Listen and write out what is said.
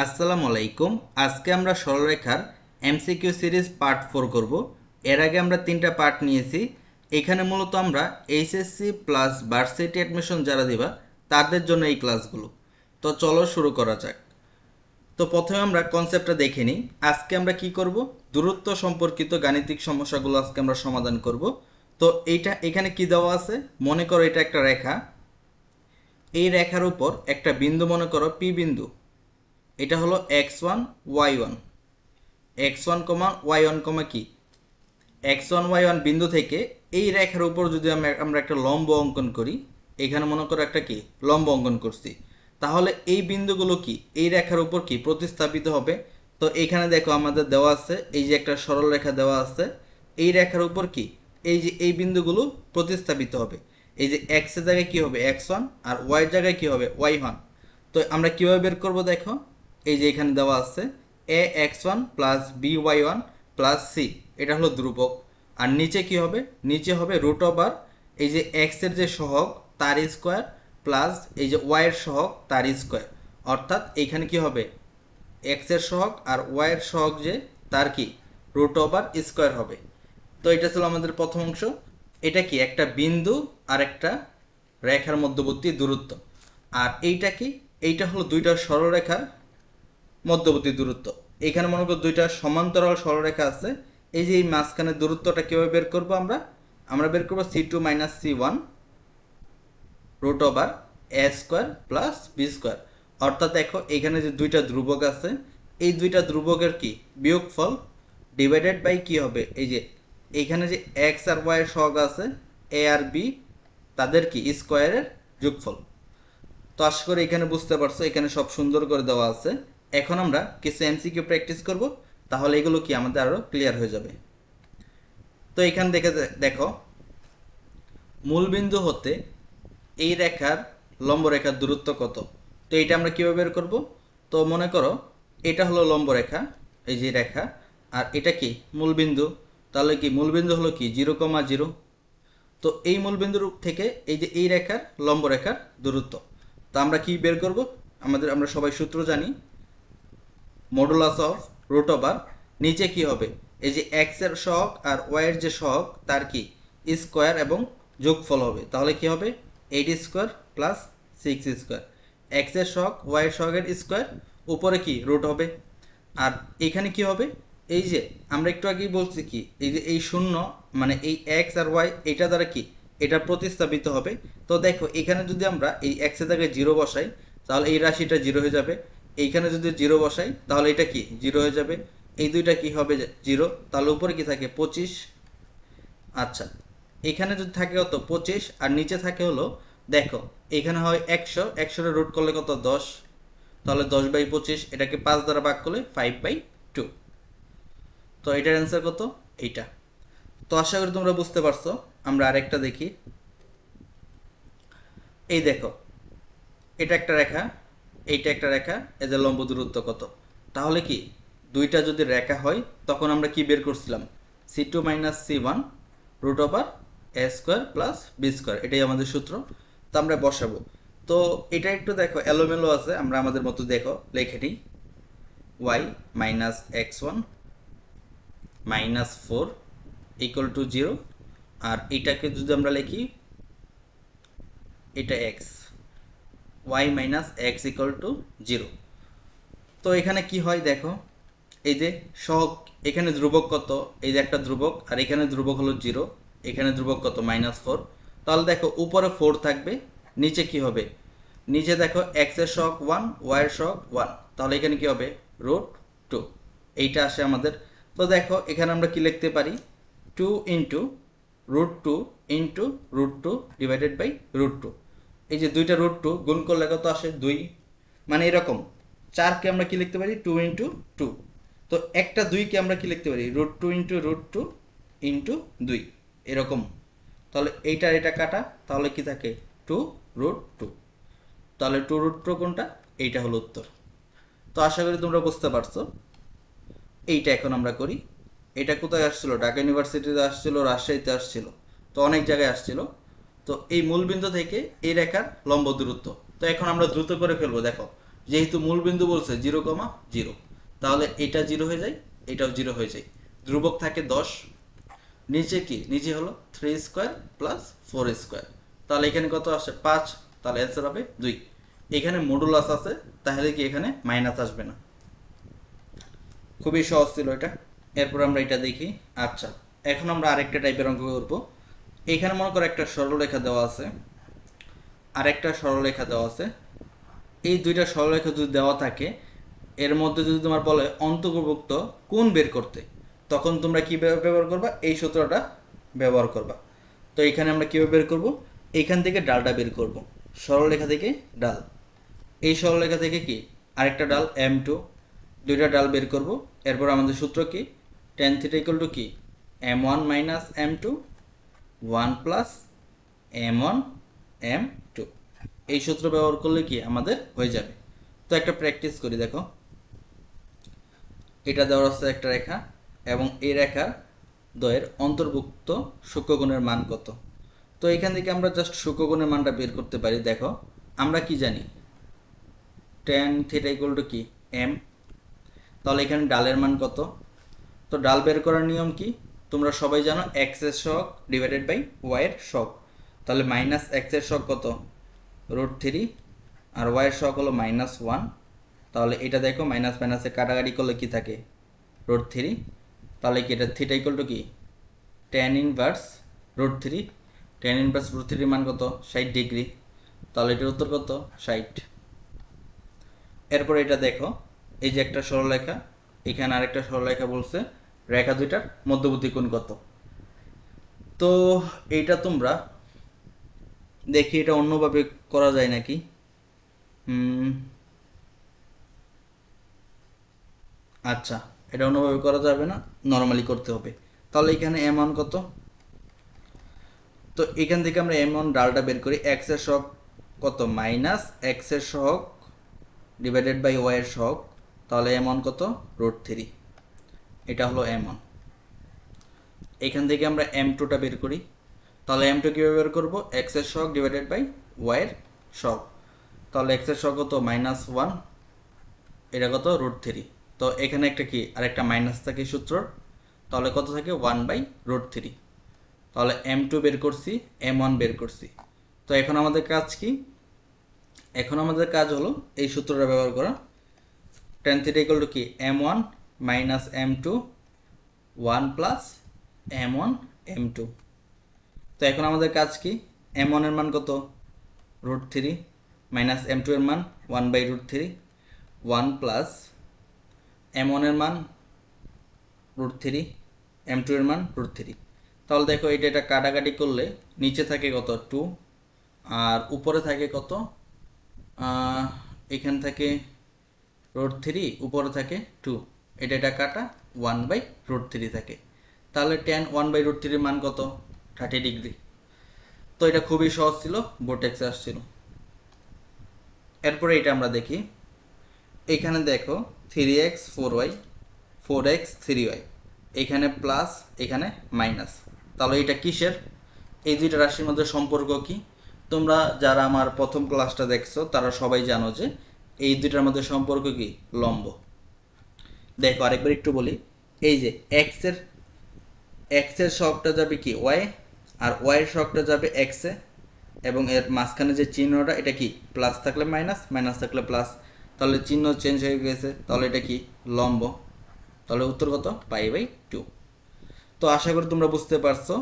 আসসালামু আলাইকুম। আজকে আমরা সরলরেখার এমসিকিউ সিরিজ পার্ট 4 করব। এর আগে আমরা 3টা পার্ট নিয়েছি। এখানে মূলত আমরা এইচএসসি প্লাস ভার্সিটি অ্যাডমিশন যারা দিবা তাদের জন্য এই ক্লাসগুলো। তো চলো শুরু করা যাক। তো প্রথমে আমরা কনসেপ্টটা দেখে নিই। আজকে আমরা কি করব, দূরত্ব সম্পর্কিত গাণিতিক সমস্যাগুলো আজকে আমরা সমাধান করব। তো এইটা এখানে কি দেওয়া আছে, মনে করো এটা একটা রেখা। এই রেখার উপর একটা বিন্দু মনে করো পি বিন্দু। এটা হলো x1 y1, x1 y1 কি x1 y1 বিন্দু থেকে এই রেখার উপর যদি আমরা একটা লম্ব অঙ্কন করি, এখানে মনে করো একটা কি লম্ব অঙ্কন করছি, তাহলে এই বিন্দুগুলো কি এই রেখার উপর কি প্রতিস্থাপিত হবে। তো এখানে দেখো আমাদের দেওয়া আছে, এই যে একটা সরল রেখা দেওয়া আছে, এই রেখার উপর কি এই যে এই বিন্দুগুলো প্রতিস্থাপিত হবে। এই যে x এর জায়গায় কি হবে x1 আর y এর জায়গায় কি হবে y1। তো আমরা কিভাবে বের করব দেখো, এই যে এখানে দেওয়া আছে a x one plus b y one plus c, এটা হলো ধ্রুবক। আর নিচে কি হবে, নিচে হবে রুট ওভার এই যে এক্স এর যে সহগ তার স্কোয়ার প্লাস এই যে ওয়াই এর সহগ তার স্কোয়ার। অর্থাৎ এখানে কি হবে, এক্স এর সহগ আর ওয়াই এর সহগ যে তার কি রুট ওভার স্কোয়ার হবে। তো এটা ছিল আমাদের প্রথম অংশ। এটা কি একটা বিন্দু আর একটা রেখার মধ্যবর্তী দূরত্ব। আর এইটা কি, এইটা হলো দুইটা সরলরেখার মধ্যবর্তী দূরত্ব। এখানে মনে করো দুইটা সমান্তরাল সরলরেখা আছে। এই যে এই মাঝখানের দূরত্বটা কিভাবে বের করব, আমরা বের করবো c two minus c one root over a square plus b square. অর্থাৎ দেখো এখানে যে দুইটা ধ্রুবক আছে, এই দুইটা ধ্রুবকের কি বিয়োগফল ডিভাইডেড বাই কি হবে, এই যে এইখানে যে এক্স আর ওয়াই এর সহগ আছে এ আর বি, তাদের কি স্কোয়ারের যোগফল। তো আশা করি এখানে বুঝতে পারছো, এখানে সব সুন্দর করে দেওয়া আছে। এখন আমরা কিছু এমসিকিউ প্র্যাকটিস করব, তাহলে এগুলো কি আমাদের আরো ক্লিয়ার হয়ে যাবে। তো এখানে দেখো মূলবিন্দু হতে এই রেখার লম্ব রেখার দূরত্ব কত। তো এটা আমরা কিভাবে বের করব, তো মনে করো এটা হলো লম্ব রেখা, এই যে রেখা, আর এটা কি মূলবিন্দু। তাহলে কি মূলবিন্দু হলো কি 0,0। তো এই মূলবিন্দুর থেকে এই যে এই রেখার লম্ব রেখার দূরত্ব। তো আমরা কি বের করব, আমরা সবাই সূত্র জানি, মডুলাস অফ রুট ওভার নিচে কি হবে এই যে এক্স এর সহগ আর ওয়াই এর যে সহগ তার কি স্কোয়ার এবং যোগফল হবে। তাহলে কি হবে 8 স্কোয়ার প্লাস 6 স্কোয়ার, এক্স এর সহগ ওয়াই এর সহগের স্কোয়ার, উপরে কি রুট হবে। আর এখানে কি হবে, এই যে আমরা একটু আগেই বলছি কি এই যে এই শূন্য মানে এই এক্স আর ওয়াই এটা দ্বারা কি এটা প্রতিস্থাপিত হবে। তো দেখো এখানে যদি আমরা এই এক্স এর জায়গায় 0 বসাই, তাহলে এই রাশিটা 0 হয়ে যাবে। এইখানে যদি 0 বসাই তাহলে এটা কি 0 হয়ে যাবে। এই দুইটা কি হবে 0, তাহলে উপরে কি থাকে 25। আচ্ছা, এখানে যদি থাকে কত 25 আর নিচে থাকে হলো, দেখো এখানে হয় 100, 100 রুট করলে কত 10, তাহলে 10/25, এটাকে 5 দ্বারা ভাগ করলে 5/2। তো এটার অ্যান্সার কত এইটা। তো আশা করি তোমরা বুঝতে পারছো। আমরা আরেকটা দেখি। এই দেখো এটা একটা রেখা, এইটা একটা রেখা, এদের লম্ব দূরত্ব কত। তাহলে কি দুইটা যদি রেখা হয় তখন আমরা কি বের করছিলাম, c two minus c one root over a square plus b square, এটাই আমাদের সূত্র। তো আমরা বসাবো। তো এটা একটু দেখো এলোমেলো আছে, আমরা আমাদের মতো দেখো লিখে নিই, Y minus X one minus 4 equal to 0। আর এটাকে যদি আমরা লিখি, এটা X, Y minus X equal to 0। তো এখানে কি হয় দেখো, এই যে সহগ এখানে ধ্রুবক কত, এই যে একটা ধ্রুবক, আর এখানে ধ্রুবক হলো 0, এখানে ধ্রুবক কত -4। তাহলে দেখো উপরে 4 থাকবে, নিচে কি হবে, নিচে দেখো এক্স এর সহগ 1 ওয়াই এর সহগ 1, তাহলে এখানে কি হবে √2, এইটা আসে আমাদের। তো দেখো এখানে আমরা কি লিখতে পারি, 2 ইন্টু √2 ইন্টু √2 ডিভাইডেড বাই √2। এই যে দুইটা √2 গুণ করলে কত আসে 2, মানে এরকম 4কে আমরা কি লিখতে পারি 2 ইন্টু 2। তো একটা 2কে আমরা কি লিখতে পারি √2 ইন্টু √2 ইন্টু 2, এরকম। তাহলে এইটা এটা কাটা, তাহলে কি থাকে 2√2। তাহলে 2√2 কোনটা, এইটা হলো উত্তর। তো আশা করি তোমরা বুঝতে পারছো। এইটা এখন আমরা করি। এটা কোথায় আসছিল, ঢাকা ইউনিভার্সিটিতে আসছিল, রাজশাহীতে আসছিল, তো অনেক জায়গায় আসছিল। তো এই মূলবিন্দু থেকে এই রেখার লম্ব দূরত্ব। তো এখন আমরা দ্রুত করে ফেলবো। দেখো যেহেতু মূল বিন্দু বলছে 0,0, তাহলে এটা 0 হয়ে যায়, এটাও 0 হয়ে যায়। ধ্রুবক থাকে 10, নিচে কি, নিচে হলো 3 স্কোয়ার প্লাস 4 স্কোয়ার, তাহলে এখানে কত আসে 5, তাহলে অ্যান্সার হবে 2। এখানে মডুলাস আছে, তাহলে কি এখানে মাইনাস আসবে না। খুবই সহজ ছিল এটা। এরপর আমরা এটা দেখি। আচ্ছা, এখন আমরা আরেকটা টাইপের অঙ্ক করব। এখানে মনে করো একটা সরলরেখা দেওয়া আছে, আরেকটা সরলরেখা দেওয়া আছে। এই দুইটা সরলরেখা যদি দেওয়া থাকে, এর মধ্যে যদি তোমার বলে অন্তর্ভুক্ত কোণ বের করতে, তখন তোমরা কি ব্যবহার করবা, এই সূত্রটা ব্যবহার করবা। তো এখানে আমরা কীভাবে বের করব, এইখান থেকে ডালটা বের করব, সরলরেখা থেকে ডাল। এই সরলরেখা থেকে কি আরেকটা ডাল m2, দুইটা ডাল বের করব। এরপর আমাদের সূত্র কি, tan θ = কি m1 - m2 1 plus m1 m2, এই সূত্র ব্যবহার করলে কি আমাদের হয়ে যাবে। তো একটা প্র্যাকটিস করি, দেখো এটা দেওয়া আছে একটা রেখা, এবং এই রেখার দ্বয়ের অন্তর্ভুক্ত সূক্ষ্মকোণের মান কত। তো এখান থেকে আমরা জাস্ট সূক্ষ্মকোণের মানটা বের করতে পারি। দেখো আমরা কি জানি, tan θ = কি m, তাহলে এখানে ডালের মান কত। তো ডাল বের করার নিয়ম কি, তোমরা সবাই জানো x এর সহগ ডিভাইডেড বাই y এর সহগ। তাহলে মাইনাস x এর সহগ কত, √3, আর y এর সহগ হলো -1। তাহলে এটা দেখো মাইনাস মাইনাসে কাটাকাটি করলে কি থাকে, √3। তাহলে কি এটা θ = কি tan ইনভার্স √3, tan ইনভার্স √3 মান কত 60 ডিগ্রি। তাহলে এটার উত্তর কত 60। এরপর এটা দেখো, এই যে একটা সরলরেখা, এখানে আরেকটা সরলরেখা বলছে রেখা দুইটার মধ্যবর্তী কোণ কত। তো এইটা তোমরা দেখি এটা অন্যভাবে করা যায় নাকি। আচ্ছা, এটা অন্যভাবে করা যাবে না, নর্মালি করতে হবে। তাহলে এখানে m1 কত, তো এখান থেকে আমরা m1 ডালটা বের করি। x এর সহগ কত, মাইনাস x এর সহগ ডিভাইডেড বাই y এর সহগ, তাহলে m1 কত √3, এটা হলো m1। এখান থেকে আমরা m2টা বের করি। তাহলে m2 কীভাবে বের করব, x এর সহগ ডিভাইডেড বাই y এর সহগ, তাহলে x এর সহগ কত -1, এটা কত √3। তো এখানে একটা কি আরেকটা মাইনাস থাকে সূত্র, তাহলে কত থাকে 1/√3। তাহলে m2 বের করছি, m1 বের করছি। তো এখন আমাদের কাজ কি, এখন আমাদের কাজ হলো এই সূত্রটা ব্যবহার করা। tan θ = কি m1 - m2 1 plus m1 m2। তো এখন আমাদের কাজ কি, m1 এর মান কত √3, মাইনাস m2 এর মান 1/√3, 1 প্লাস m1 এর মান √3, m2 এর মান √3। তাহলে দেখো এটা কাটাকাটি করলে নিচে থাকে কত 2, আর উপরে থাকে কত, এখানে থাকে √3, উপরে থাকে 2, এটা কাটা 1/√3 থাকে। তাহলে tan 1/√3 মান কত 30 ডিগ্রি। তো এটা খুবই সহজ ছিল, বোর্ড এক্সে আসছিল। এরপরে এটা আমরা দেখি, এখানে দেখো 3x 4y 4x 3y, এখানে প্লাস এখানে মাইনাস। তাহলে এটা কিসের, এই দুইটা রাশির মধ্যে সম্পর্ক কি। তোমরা যারা আমার প্রথম ক্লাসটা দেখছো তারা সবাই জানো যে এই দুইটার মধ্যে সম্পর্ক কি লম্ব। দেখো আরেকবার একটু বলি, এই যে x এর সহগটা যাবে কি y, আর y এর সহগটা যাবে x এ, এবং এর মাঝখানে যে চিহ্নটা এটা কি প্লাস থাকলে মাইনাস, মাইনাস থাকলে প্লাস, তাহলে চিহ্ন চেঞ্জ হয়ে গেছে, তাহলে এটা কি লম্ব। তাহলে উত্তর কত π/2। তো আশা করি তোমরা বুঝতে পারছো